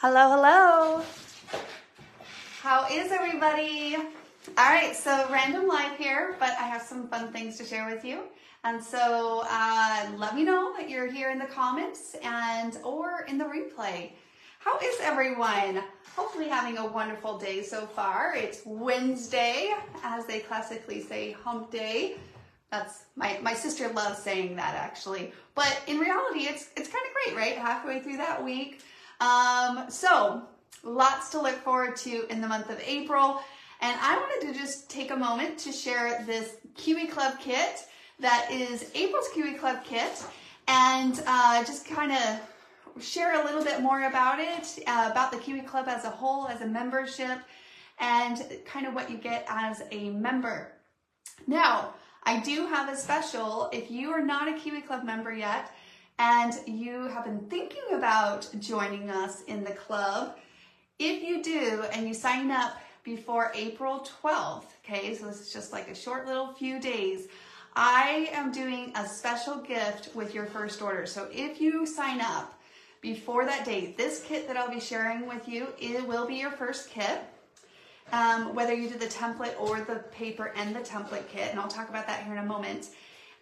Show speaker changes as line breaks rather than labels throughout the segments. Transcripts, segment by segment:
Hello, hello. How is everybody? All right, so random live here, but I have some fun things to share with you. And so let me know that you're here in the comments and or in the replay. How is everyone? Hopefully having a wonderful day so far. It's Wednesday, as they classically say, hump day. That's my sister loves saying that actually, but in reality, it's kind of great, right? Halfway through that week. So lots to look forward to in the month of April. And I wanted to just take a moment to share this Kiwi Club kit that is April's Kiwi Club kit, and just kind of share a little bit more about it, about the Kiwi Club as a whole, as a membership, and kind of what you get as a member. Now, I do have a special. If you are not a Kiwi Club member yet, and you have been thinking about joining us in the club, if you do and you sign up before April 12th, okay, so this is just like a short little few days, I am doing a special gift with your first order. So if you sign up before that date, this kit that I'll be sharing with you, it will be your first kit. Whether you do the template or the paper and the template kit, and I'll talk about that here in a moment.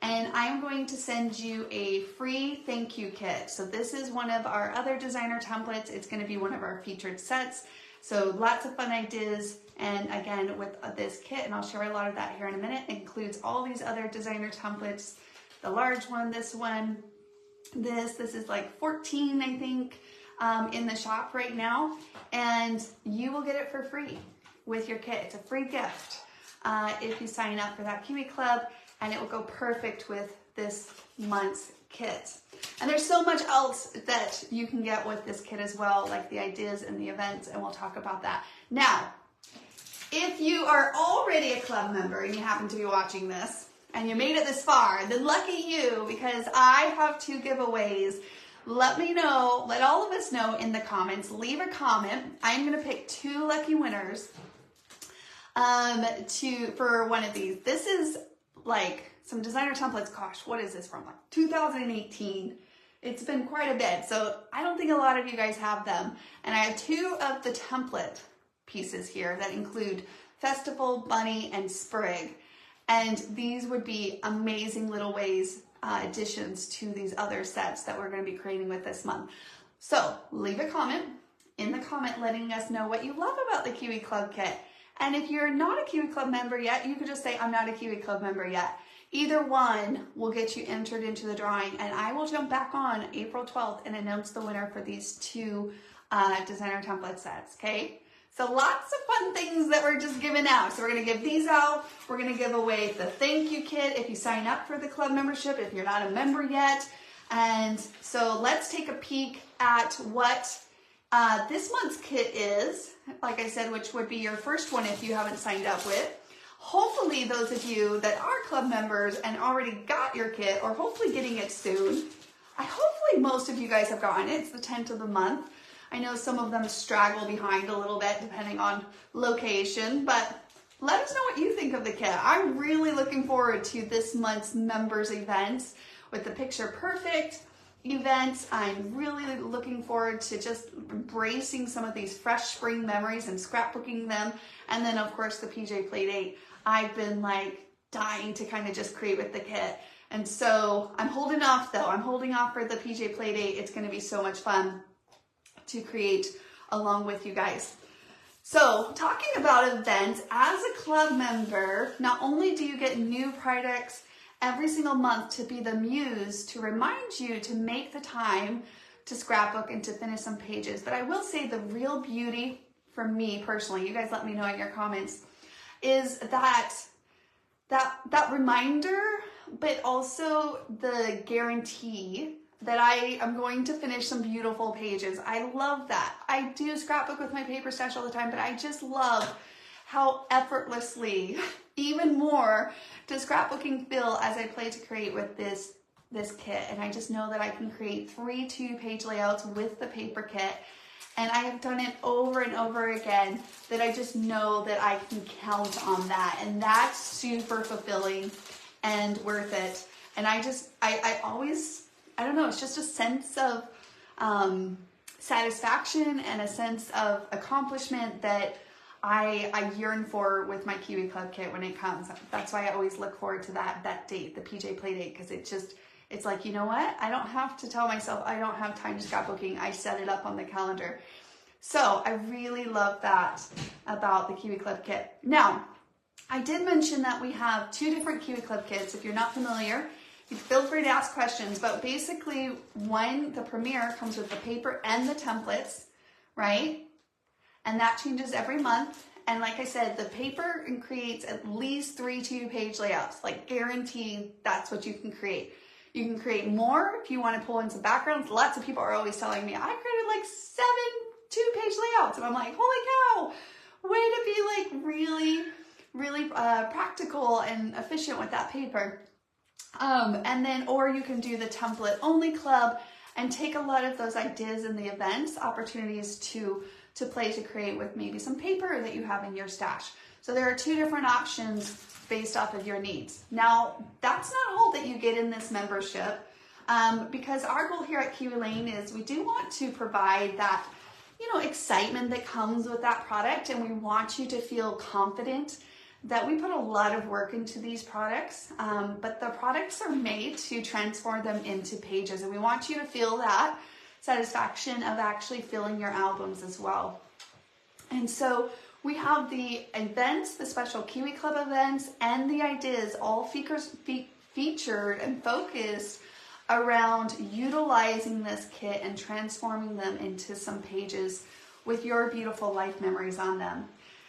And I'm going to send you a free thank you kit. So this is one of our other designer templates. It's going to be one of our featured sets. So lots of fun ideas. And again, with this kit, and I'll share a lot of that here in a minute, it includes all these other designer templates. The large one, this one, this is like 14, I think, in the shop right now. And you will get it for free with your kit. It's a free gift if you sign up for that Kiwi Club. And it will go perfect with this month's kit. And there's so much else that you can get with this kit as well, like the ideas and the events, and we'll talk about that. Now, if you are already a club member and you happen to be watching this, and you made it this far, then lucky you, because I have 2 giveaways. Let me know, let all of us know in the comments, leave a comment. I'm gonna pick 2 lucky winners for one of these. This is like some designer templates. Gosh, what is this from? Like 2018. It's been quite a bit, so I don't think a lot of you guys have them. And I have 2 of the template pieces here that include Festival, Bunny, and Sprig. And these would be amazing little ways, additions to these other sets that we're going to be creating with this month. So leave a comment in the comment letting us know what you love about the Kiwi Club kit. And if you're not a Kiwi Club member yet, you could just say, I'm not a Kiwi Club member yet. Either one will get you entered into the drawing, and I will jump back on April 12th and announce the winner for these 2 designer template sets, okay? So lots of fun things that we're just giving out. So we're gonna give these out. We're gonna give away the thank you kit if you sign up for the club membership, if you're not a member yet. And so let's take a peek at what this month's kit is, like I said, which would be your first one if you haven't signed up with. Hopefully those of you that are club members and already got your kit, or hopefully getting it soon, hopefully most of you guys have gotten it. It's the 10th of the month. I know some of them straggle behind a little bit depending on location, but let us know what you think of the kit. I'm really looking forward to this month's members events with the Picture Perfect events. I'm really looking forward to just embracing some of these fresh spring memories and scrapbooking them. And then of course the PJ Playdate. I've been like dying to kind of just create with the kit. And so I'm holding off though. I'm holding off for the PJ Playdate. It's going to be so much fun to create along with you guys. So talking about events, as a club member, not only do you get new products every single month to be the muse to remind you to make the time to scrapbook and to finish some pages. But I will say the real beauty for me personally, you guys let me know in your comments, is that reminder, but also the guarantee that I am going to finish some beautiful pages. I love that. I do scrapbook with my paper stash all the time, but I just love how effortlessly, even more, does scrapbooking feel as I play to create with this kit. And I just know that I can create 3 2-page layouts with the paper kit. And I have done it over and over again, that I just know that I can count on that. And that's super fulfilling and worth it. And I always, I don't know, it's just a sense of satisfaction and a sense of accomplishment that I yearn for with my Kiwi Club kit when it comes. That's why I always look forward to that date, the PJ play date, because it's like, you know what? I don't have to tell myself I don't have time to scrapbooking. I set it up on the calendar. So I really love that about the Kiwi Club kit. Now, I did mention that we have 2 different Kiwi Club kits. If you're not familiar, you feel free to ask questions, but basically the Premier comes with the paper and the templates, right? And that changes every month. And like I said, the paper creates at least 3 2-page layouts, like guaranteed that's what you can create. You can create more if you want to pull in some backgrounds. Lots of people are always telling me, I created like 7 2-page layouts. And I'm like, holy cow, way to be like really practical and efficient with that paper. And then, or you can do the template only club and take a lot of those ideas in the events, opportunities to play to create with maybe some paper that you have in your stash. So there are 2 different options based off of your needs. Now, that's not all that you get in this membership, because our goal here at Kiwilane is we do want to provide that, excitement that comes with that product, and we want you to feel confident that we put a lot of work into these products, but the products are made to transform them into pages, and we want you to feel that satisfaction of actually filling your albums as well. And so we have the events, the special Kiwi Club events, and the ideas all featured and focused around utilizing this kit and transforming them into some pages with your beautiful life memories on them.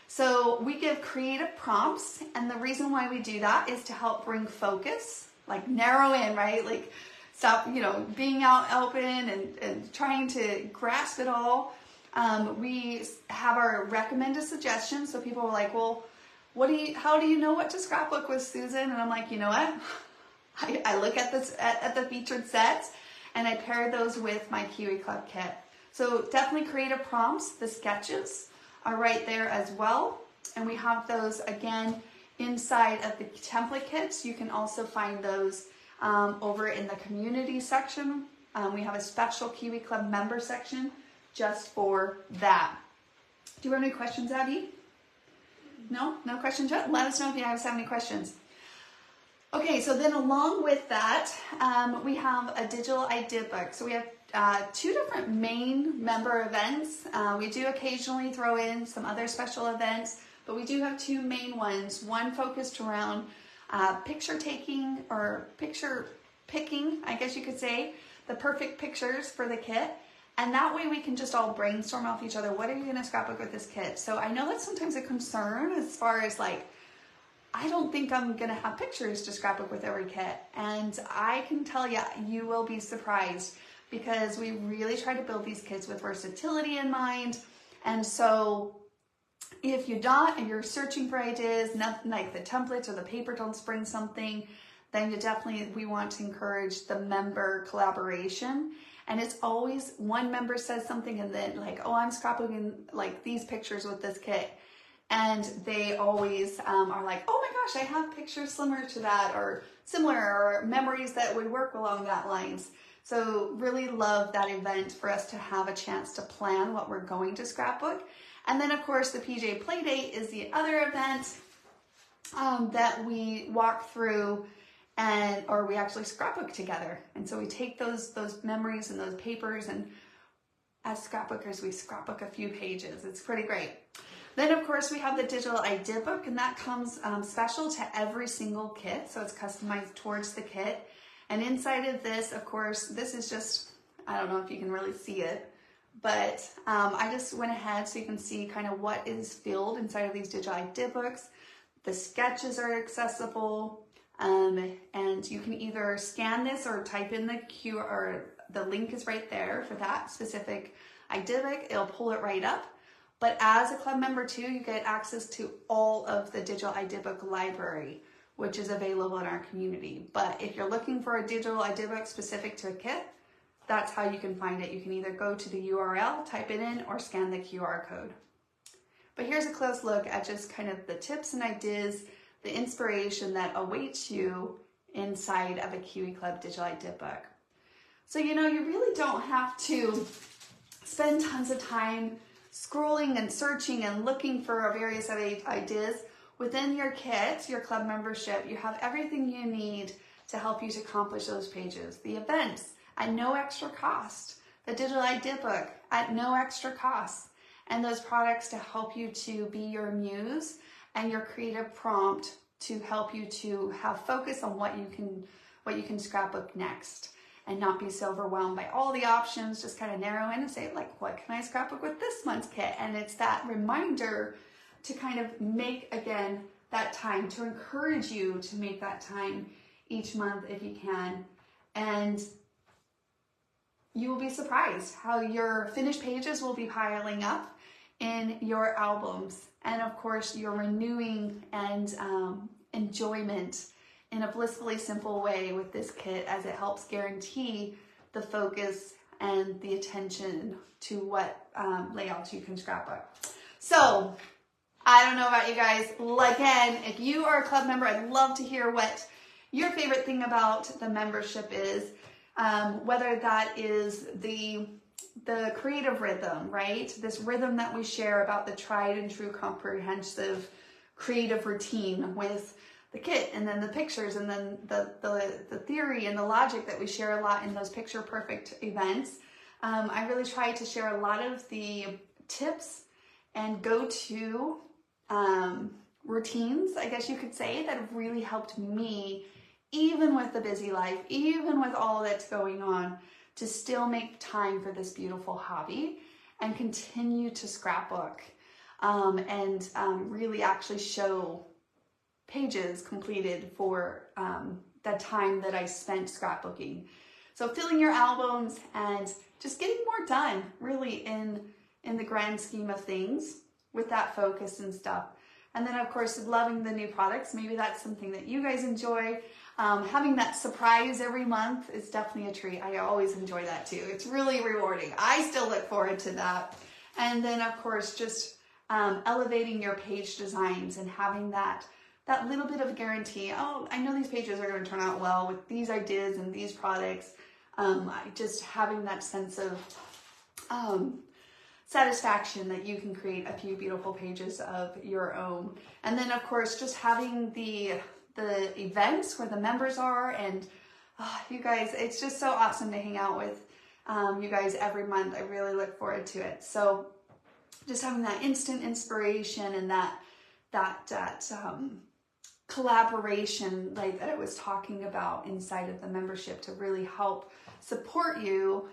So we give creative prompts, and the reason why we do that is to help bring focus, like narrow in, right? Like stop, being out open and trying to grasp it all. We have our recommended suggestions. So people are like, well, how do you know what to scrapbook with, Susan? And I'm like, you know what? I look at the featured sets, and I pair those with my Kiwi Club kit. So definitely creative prompts. The sketches are right there as well. And we have those again inside of the template kits. You can also find those over in the community section. We have a special Kiwi Club member section just for that. Do you have any questions, Abby? No questions yet? Let us know if you guys have any questions. Okay, so then along with that, we have a digital idea book. So we have 2 different main member events. We do occasionally throw in some other special events, but we do have 2 main ones. One focused around picture taking or picture picking, I guess you could say, the perfect pictures for the kit. And that way we can just all brainstorm off each other. What are you going to scrapbook with this kit? So I know that's sometimes a concern as far as like, I don't think I'm going to have pictures to scrapbook with every kit. And I can tell you, you will be surprised, because we really try to build these kits with versatility in mind. And so if you're searching for ideas, nothing like the templates or the paper don't bring something, then we want to encourage the member collaboration. And it's always one member says something and then like, oh, I'm scrapbooking like these pictures with this kit. And they always are like, oh my gosh, I have pictures similar to that or similar, or memories that would work along that lines. So really love that event for us to have a chance to plan what we're going to scrapbook. And then of course the PJ Playdate is the other event that we walk through or we actually scrapbook together. And so we take those memories and those papers, and as scrapbookers, we scrapbook a few pages. It's pretty great. Then of course we have the digital idea book, and that comes special to every single kit. So it's customized towards the kit. And inside of this, of course, this is just, I don't know if you can really see it, but I just went ahead so you can see kind of what is filled inside of these digital idea books. The sketches are accessible, and you can either scan this or type in the QR, or the link is right there for that specific idea book. It'll pull it right up. But as a club member too, you get access to all of the digital idea book library, which is available in our community. But if you're looking for a digital idea book specific to a kit, that's how you can find it. You can either go to the URL, type it in, or scan the QR code. But here's a close look at just kind of the tips and ideas, the inspiration that awaits you inside of a Kiwi Club digital idea book. So, you really don't have to spend tons of time scrolling and searching and looking for various ideas. Within your kit, your club membership, you have everything you need to help you to accomplish those pages. The events at no extra cost, the digital idea book at no extra cost, and those products to help you to be your muse and your creative prompt to help you to have focus on what you can scrapbook next and not be so overwhelmed by all the options. Just kind of narrow in and say, like, what can I scrapbook with this month's kit? And it's that reminder to kind of make, again, that time, to encourage you to make that time each month if you can. And you will be surprised how your finished pages will be piling up in your albums. And of course, your renewing and enjoyment in a blissfully simple way with this kit, as it helps guarantee the focus and the attention to what layouts you can scrapbook. So I don't know about you guys. Again, if you are a club member, I'd love to hear what your favorite thing about the membership is, whether that is the creative rhythm, right? This rhythm that we share about the tried and true comprehensive creative routine with the kit, and then the pictures, and then the theory and the logic that we share a lot in those picture perfect events. I really try to share a lot of the tips and go-to routines, I guess you could say, that have really helped me, even with the busy life, even with all that's going on, to still make time for this beautiful hobby and continue to scrapbook and really actually show pages completed for the time that I spent scrapbooking. So filling your albums and just getting more done, really, in the grand scheme of things with that focus and stuff. And then of course, loving the new products. Maybe that's something that you guys enjoy. Having that surprise every month is definitely a treat. I always enjoy that too. It's really rewarding. I still look forward to that. And then of course, just elevating your page designs and having that little bit of a guarantee. Oh, I know these pages are going to turn out well with these ideas and these products. Just having that sense of satisfaction that you can create a few beautiful pages of your own. And then of course, just having the events where the members are, and you guys, it's just so awesome to hang out with you guys every month. I really look forward to it. So just having that instant inspiration and that collaboration, like that I was talking about inside of the membership, to really help support you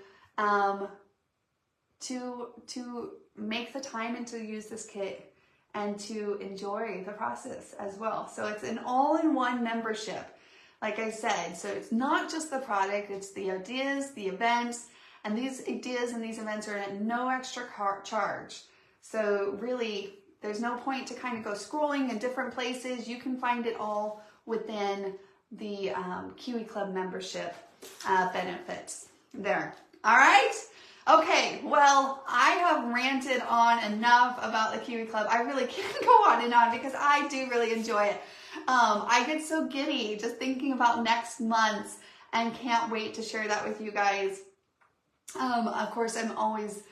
to make the time and to use this kit and to enjoy the process as well. So it's an all-in-one membership, like I said. So it's not just the product, it's the ideas, the events, and these ideas and these events are at no extra charge. So really, there's no point to kind of go scrolling in different places. You can find it all within the Kiwi Club membership benefits there. All right? Okay, well, I have ranted on enough about the Kiwi Club. I really can't go on and on because I do really enjoy it. I get so giddy just thinking about next month and can't wait to share that with you guys. Of course, I'm always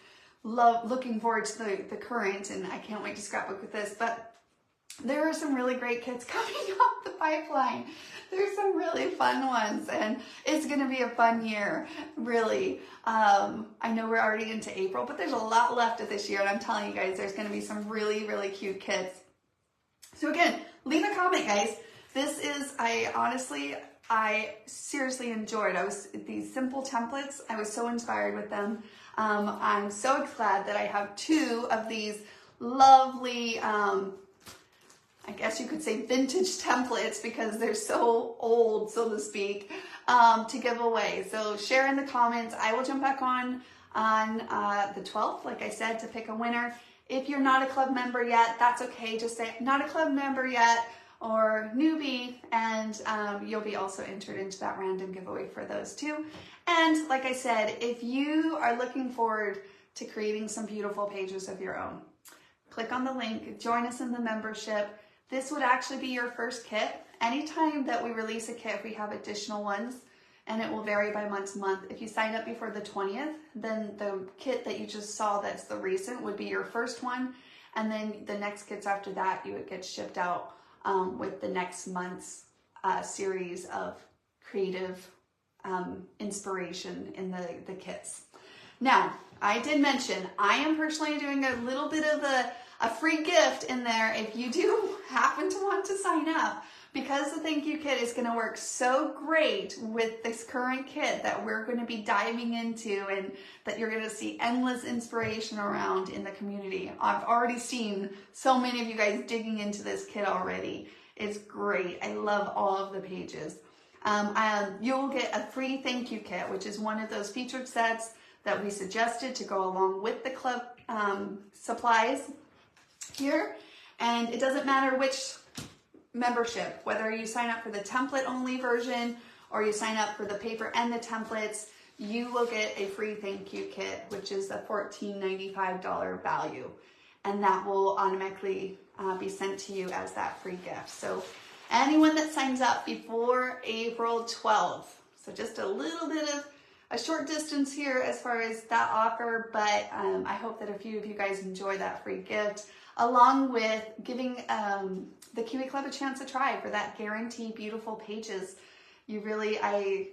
looking forward to the current, and I can't wait to scrapbook with this, but there are some really great kits coming up the pipeline. There's some really fun ones, and it's going to be a fun year, really. I know we're already into April, but there's a lot left of this year, and I'm telling you guys, there's going to be some really, really cute kits. So again, leave a comment, guys. This is, I seriously enjoyed. These simple templates, I was so inspired with them. I'm so glad that I have 2 of these lovely, I guess you could say vintage templates, because they're so old, so to speak, to give away. So share in the comments. I will jump back on the 12th, like I said, to pick a winner. If you're not a club member yet, that's okay. Just say not a club member yet or newbie, and you'll be also entered into that random giveaway for those 2. And like I said, if you are looking forward to creating some beautiful pages of your own, click on the link, join us in the membership. This would actually be your first kit. Anytime that we release a kit, we have additional ones and it will vary by month to month. If you sign up before the 20th, then the kit that you just saw that's the recent would be your first one, and then the next kits after that, you would get shipped out with the next month's series of creative inspiration in the kits. Now, I did mention I am personally doing a little bit of a free gift in there if you do happen to want to sign up, because the thank you kit is going to work so great with this current kit that we're going to be diving into, and that you're going to see endless inspiration around in the community. I've already seen so many of you guys digging into this kit already. It's great. I love all of the pages. You'll get a free thank you kit, which is one of those featured sets that we suggested to go along with the club supplies here. And it doesn't matter which membership, whether you sign up for the template only version or you sign up for the paper and the templates, you will get a free thank you kit, which is a $14.95 value. And that will automatically be sent to you as that free gift. So anyone that signs up before April 12th, so just a little bit of a short distance here as far as that offer, but I hope that a few of you guys enjoy that free gift, along with giving the Kiwi Club a chance to try for that guaranteed beautiful pages. You really, I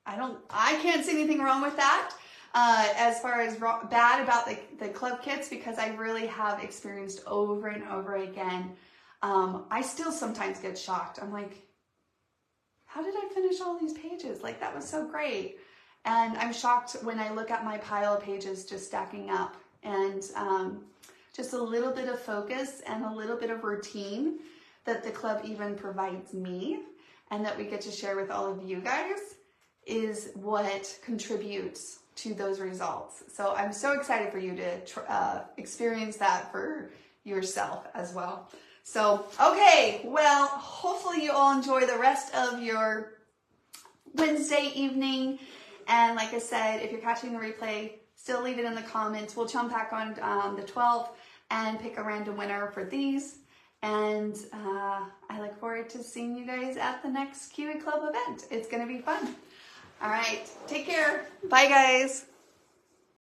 can't see anything wrong with that as far as bad about the club kits, because I really have experienced over and over again. I still sometimes get shocked. I'm like, how did I finish all these pages? Like, that was so great. And I'm shocked when I look at my pile of pages just stacking up, and just a little bit of focus and a little bit of routine that the club even provides me and that we get to share with all of you guys is what contributes to those results. So I'm so excited for you to experience that for yourself as well. So, okay, well, hopefully you all enjoy the rest of your Wednesday evening. And like I said, if you're catching the replay, still leave it in the comments. We'll jump back on the 12th and pick a random winner for these. And I look forward to seeing you guys at the next Kiwi Club event. It's going to be fun. All right, take care. Bye, guys.